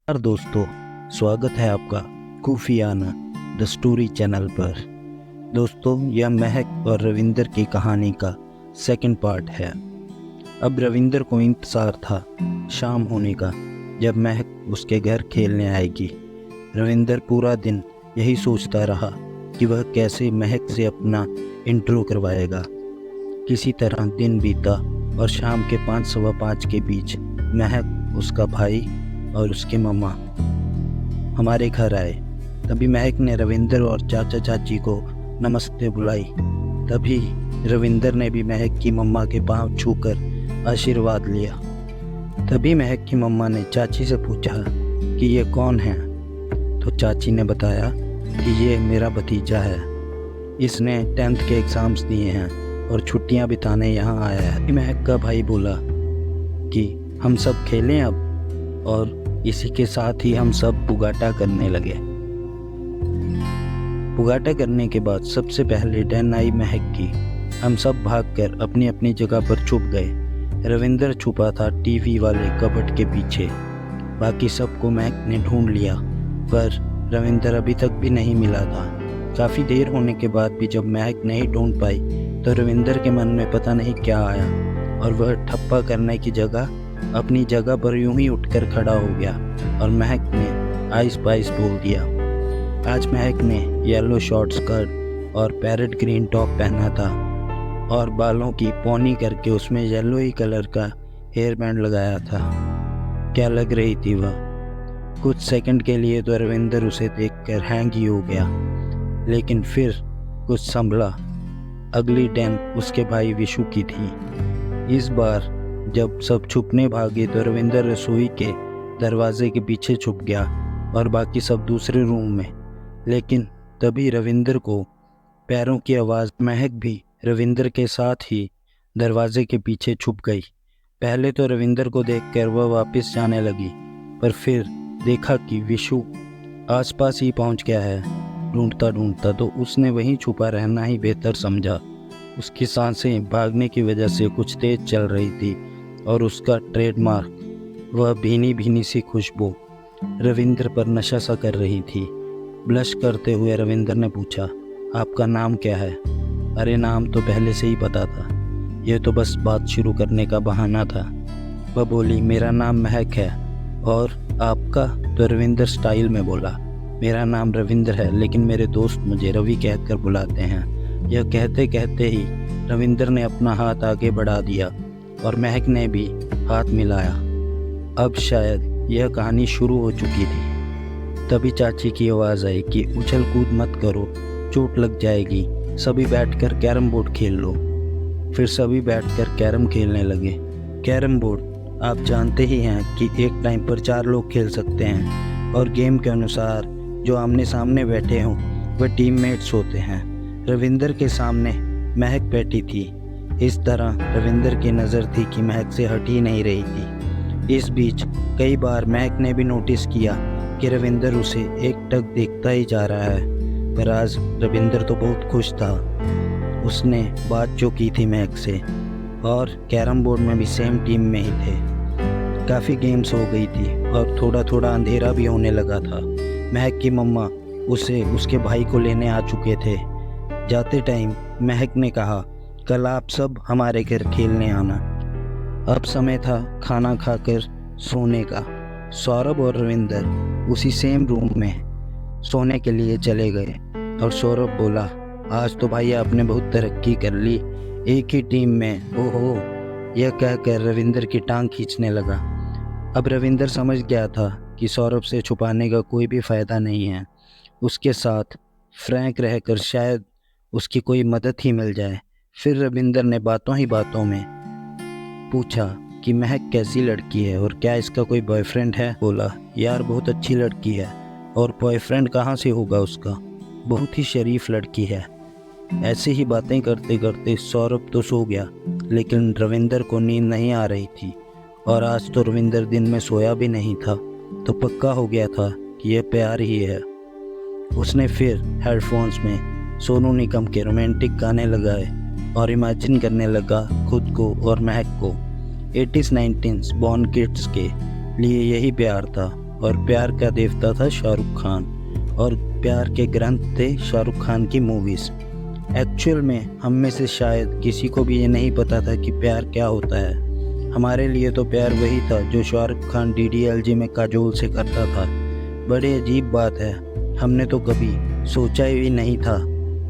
दोस्तों, स्वागत है आपका खुफियाना द स्टोरी चैनल पर। दोस्तों, यह महक और रविंदर की कहानी का सेकंड पार्ट है। अब रविंदर को इंतज़ार था शाम होने का, जब महक उसके घर खेलने आएगी। रविंदर पूरा दिन यही सोचता रहा कि वह कैसे महक से अपना इंट्रो करवाएगा। किसी तरह दिन बीता और शाम के 5:15 के बीच महक, उसका भाई और उसके मम्मा हमारे घर आए। तभी महक ने रविंदर और चाचा चाची को नमस्ते बुलाई। तभी रविंदर ने भी महक की मम्मा के पांव छूकर आशीर्वाद लिया। तभी महक की मम्मा ने चाची से पूछा कि ये कौन है। तो चाची ने बताया कि ये मेरा भतीजा है, इसने 10th के एग्ज़ाम्स दिए हैं और छुट्टियां बिताने यहाँ आया है। महक का भाई बोला कि हम सब खेलें अब, और इसी के साथ ही हम सब पुगाटा करने लगे। पुगाटा करने के बाद सबसे पहले टर्न आई महक की। हम सब भागकर अपनी अपनी जगह पर छुप गए। रविंदर छुपा था टीवी वाले कबर्ड के पीछे। बाकी सबको महक ने ढूंढ लिया, पर रविंदर अभी तक भी नहीं मिला था। काफ़ी देर होने के बाद भी जब महक नहीं ढूंढ पाई तो रविंदर के मन में पता नहीं क्या आया, और वह ठप्पा करने की जगह अपनी जगह पर यूं ही उठकर खड़ा हो गया और महक ने आइस पाइस बोल दिया। आज महक ने येलो शॉर्ट स्कर्ट और पैरेट ग्रीन टॉप पहना था और बालों की पौनी करके उसमें येलो ही कलर का हेयर बैंड लगाया था। क्या लग रही थी वह! कुछ सेकंड के लिए तो रविंदर उसे देखकर हैंग ही हो गया, लेकिन फिर कुछ संभला। अगली डेन उसके भाई विशु की थी। इस बार जब सब छुपने भागे तो रविंदर रसोई के दरवाजे के पीछे छुप गया और बाकी सब दूसरे रूम में। लेकिन तभी रविंदर को पैरों की आवाज़। महक भी रविंदर के साथ ही दरवाजे के पीछे छुप गई। पहले तो रविंदर को देखकर वह वापस जाने लगी, पर फिर देखा कि विशु आसपास ही पहुंच गया है। ढूंढता ढूंढता तो उसने वहीं छुपा रहना ही बेहतर समझा। उसकी सांसें भागने की वजह से कुछ तेज चल रही थी और उसका ट्रेडमार्क, वह भीनी भीनी सी खुशबू रविंदर पर नशा सा कर रही थी। ब्लश करते हुए रविंदर ने पूछा, आपका नाम क्या है? अरे नाम तो पहले से ही पता था, यह तो बस बात शुरू करने का बहाना था। वह बोली, मेरा नाम महक है। और आपका? तो रविंदर स्टाइल में बोला, मेरा नाम रविंदर है, लेकिन मेरे दोस्त मुझे रवि कहकर बुलाते हैं। यह कहते कहते ही रविंदर ने अपना हाथ आगे बढ़ा दिया और महक ने भी हाथ मिलाया। अब शायद यह कहानी शुरू हो चुकी थी। तभी चाची की आवाज़ आई कि उछल कूद मत करो, चोट लग जाएगी, सभी बैठकर कैरम बोर्ड खेल लो। फिर सभी बैठकर कैरम खेलने लगे। कैरम बोर्ड आप जानते ही हैं कि एक टाइम पर 4 लोग खेल सकते हैं, और गेम के अनुसार जो आमने सामने बैठे हों वह टीममेट्स होते हैं। रविंदर के सामने महक बैठी थी। इस तरह रविंदर की नज़र थी कि महक से हट ही नहीं रही थी। इस बीच कई बार महक ने भी नोटिस किया कि रविंदर उसे एकटक देखता ही जा रहा है, पर आज रविंदर तो बहुत खुश था। उसने बात जो की थी महक से, और कैरम बोर्ड में भी सेम टीम में ही थे। काफ़ी गेम्स हो गई थी और थोड़ा थोड़ा अंधेरा भी होने लगा था। महक की मम्मा उसे उसके भाई को लेने आ चुके थे। जाते टाइम महक ने कहा, कल आप सब हमारे घर खेलने आना। अब समय था खाना खाकर सोने का। सौरभ और रविंदर उसी सेम रूम में सोने के लिए चले गए और सौरभ बोला, आज तो भाई आपने बहुत तरक्की कर ली, एक ही टीम में, ओहो। यह कहकर रविंदर की टांग खींचने लगा। अब रविंदर समझ गया था कि सौरभ से छुपाने का कोई भी फ़ायदा नहीं है। उसके साथ फ्रैंक रहकर शायद उसकी कोई मदद ही मिल जाए। फिर रविंदर ने बातों ही बातों में पूछा कि महक कैसी लड़की है और क्या इसका कोई बॉयफ्रेंड है? बोला, यार बहुत अच्छी लड़की है, और बॉयफ्रेंड कहाँ से होगा उसका, बहुत ही शरीफ लड़की है। ऐसे ही बातें करते करते सौरभ तो सो गया, लेकिन रविंदर को नींद नहीं आ रही थी। और आज तो रविंदर दिन में सोया भी नहीं था, तो पक्का हो गया था कि यह प्यार ही है। उसने फिर हेडफोन्स में सोनू निगम के रोमांटिक गाने लगाए और इमेजिन करने लगा खुद को और महक को। 80s 90s बॉर्न किड्स के लिए यही प्यार था, और प्यार का देवता था शाहरुख खान और प्यार के ग्रंथ थे शाहरुख खान की मूवीज़। एक्चुअल में हम में से शायद किसी को भी ये नहीं पता था कि प्यार क्या होता है। हमारे लिए तो प्यार वही था जो शाहरुख खान डीडीएलजे में काजोल से करता था। बड़ी अजीब बात है, हमने तो कभी सोचा ही नहीं था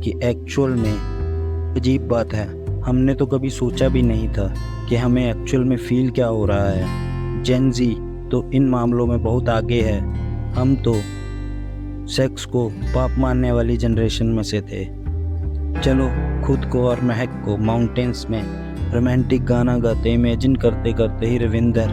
कि एक्चुअल में अजीब बात है, हमने तो कभी सोचा भी नहीं था कि हमें एक्चुअल में फ़ील क्या हो रहा है। जेन ज़ी तो इन मामलों में बहुत आगे है। हम तो सेक्स को पाप मानने वाली जनरेशन में से थे। चलो खुद को और महक को माउंटेन्स में रोमांटिक गाना गाते इमेजिन करते करते ही रविंदर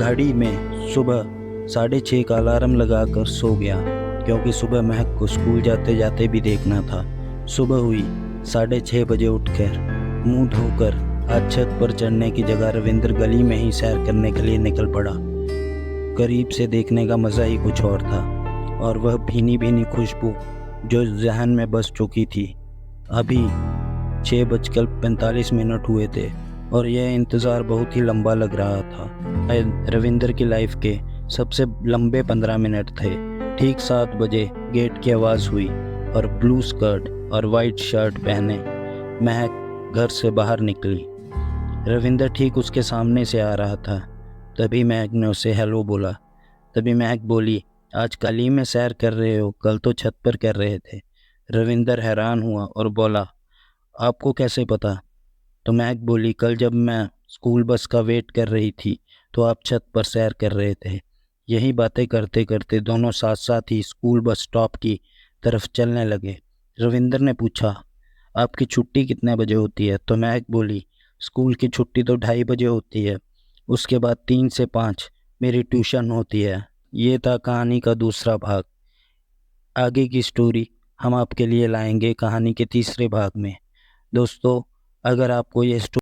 गाड़ी में सुबह 6:30 का अलार्म लगाकर सो गया, क्योंकि सुबह महक को स्कूल जाते जाते भी देखना था। सुबह हुई, 6:30 बजे उठकर मुंह धोकर आज छत पर चढ़ने की जगह रविंदर गली में ही सैर करने के लिए निकल पड़ा। करीब से देखने का मज़ा ही कुछ और था, और वह भीनी भीनी खुशबू जो जहन में बस चुकी थी। अभी 6:45 हुए थे और यह इंतज़ार बहुत ही लंबा लग रहा था। रविंदर की लाइफ के सबसे लंबे 15 मिनट थे। ठीक 7 बजे गेट की आवाज़ हुई और ब्लू स्कर्ट और वाइट शर्ट पहने महक घर से बाहर निकली। रविंदर ठीक उसके सामने से आ रहा था। तभी महक ने उसे हेलो बोला। तभी महक बोली, आज गली में सैर कर रहे हो, कल तो छत पर कर रहे थे। रविंदर हैरान हुआ और बोला, आपको कैसे पता? तो महक बोली, कल जब मैं स्कूल बस का वेट कर रही थी तो आप छत पर सैर कर रहे थे। यही बातें करते करते दोनों साथ साथ ही स्कूल बस स्टॉप की तरफ चलने लगे। रविंदर ने पूछा, आपकी छुट्टी कितने बजे होती है? तो महक बोली, स्कूल की छुट्टी तो 2:30 बजे होती है, उसके बाद 3 से 5 मेरी ट्यूशन होती है। ये था कहानी का दूसरा भाग। आगे की स्टोरी हम आपके लिए लाएंगे कहानी के तीसरे भाग में। दोस्तों, अगर आपको ये